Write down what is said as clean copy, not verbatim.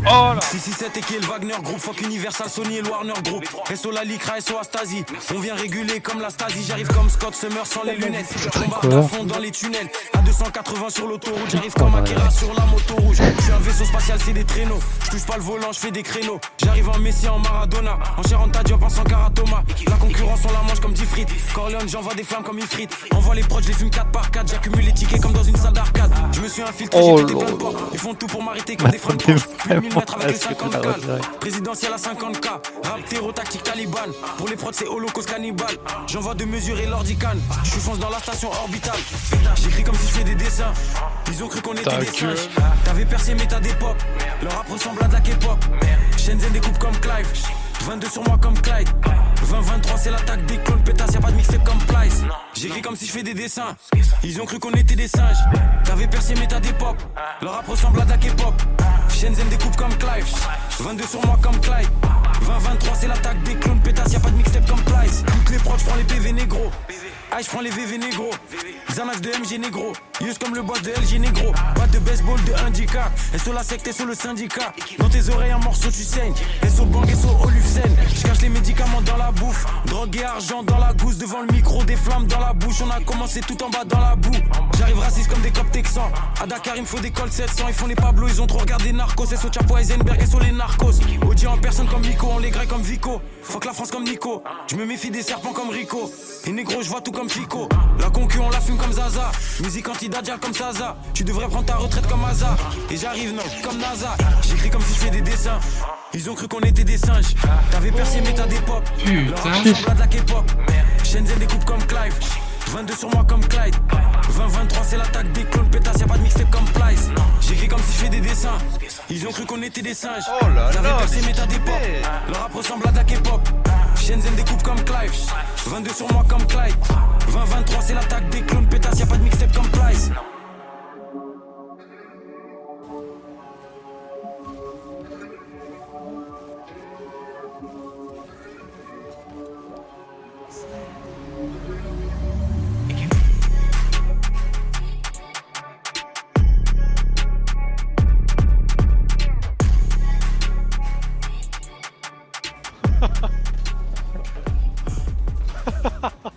Oh là 667 et qui est le Wagner Group, fuck Universal, Sony et le Warner Group. SO la Lycra, SO Astasi. On vient réguler comme la Stasi. J'arrive comme Scott Summer sans les lunettes. Je bombarde à fond dans les tunnels. À 280 sur l'autoroute, j'arrive comme Akira sur la moto rouge. Je suis un vaisseau spatial, c'est des traîneaux. Je touche pas le volant, je fais des créneaux. J'arrive en Messi, en Maradona. En Sharon Diop, en Sankara Thomas. La concurrence, on la mange comme 10 frites. Corleone, j'envoie des flammes comme Ifrit. Envoie les prods, je les fume 4 par 4. J'accumule les tickets comme dans une salle d'arcade. Je me suis infiltré, j'ai pété plein de portes. Ils font tout pour m'arrêter comme des freins de poche. Plus de 1000 mètres avec les 50 cales. Présidentiel à 50K. Rap terreau tactique Taliban. Pour les prods, c'est holocauste cannibale. J'envoie de mesurer l'ordicane. Je suis fonce dans la station orbitale. J'écris comme si je fais des dessins. Ils ont cru qu'on était des singes. T'avais percé mais t'as des pop. Leur rap ressemble à de la K-pop. Shenzhen découpe comme Clive. 22 sur moi comme Clyde. 20-23 c'est l'attaque des clones pétasse, y'a pas de mixtape comme Plyce. J'écris comme si je fais des dessins. Ils ont cru qu'on était des singes. T'avais percé mais t'as des pop. Leur rap ressemble à de la K-pop. Shenzhen découpe comme Clive. 22 sur moi comme Clyde. 20-23 c'est l'attaque des clones pétasse, y'a pas de mixtape comme Plyce. Toutes les prods j'prends les PV négro. Aïe j'prends les VV négro. Xanax de MG négro. Use comme le boss de LG négro. Batte de baseball de handicap. Et sur la secte et sur le syndicat. Dans tes oreilles un morceau tu saignes. Et sur le bang et sur Olufsen. Je cache les médicaments dans la bouffe. Drogue et argent dans la gousse. Devant le micro des flammes dans la bouche. On a commencé tout en bas dans la boue. J'arrive raciste comme des copes texans. À Dakar il me faut des cols 700. Ils font les Pablo, ils ont trop regardé Narcos. Et sur Chapo Heisenberg et sur les narcos. Audi en personne comme Nico. On les grec comme Vico. Fuck la France comme Nico. Je me méfie des serpents comme Rico. Et négro je vois tout comme Fico. La concu on la fume comme Zaza. Musique anti-Dajjal comme Zaza. Tu devrais prendre ta retraite comme Aza. Et j'arrive non comme NASA. J'écris comme si je fais des dessins. Ils ont cru qu'on était des singes. T'avais percé mais t'as des pop. Leur rap ressemble à de la K-pop. Shenzhen découpe comme Clive. 22 sur moi comme Clyde. 20-23 c'est l'attaque des clones pétasse, y'a pas de mixtape comme Plyce. J'écris comme si je fais des dessins. Ils ont cru qu'on était des singes. T'avais percé mais t'as des pop. Leur rap ressemble à de la K-pop. Shenzhen découpe comme Clive. 22 sur moi comme Clyde. 20-23 c'est l'attaque des clones pétasse, y'a pas de mixtape comme Plyce. Ha ha ha.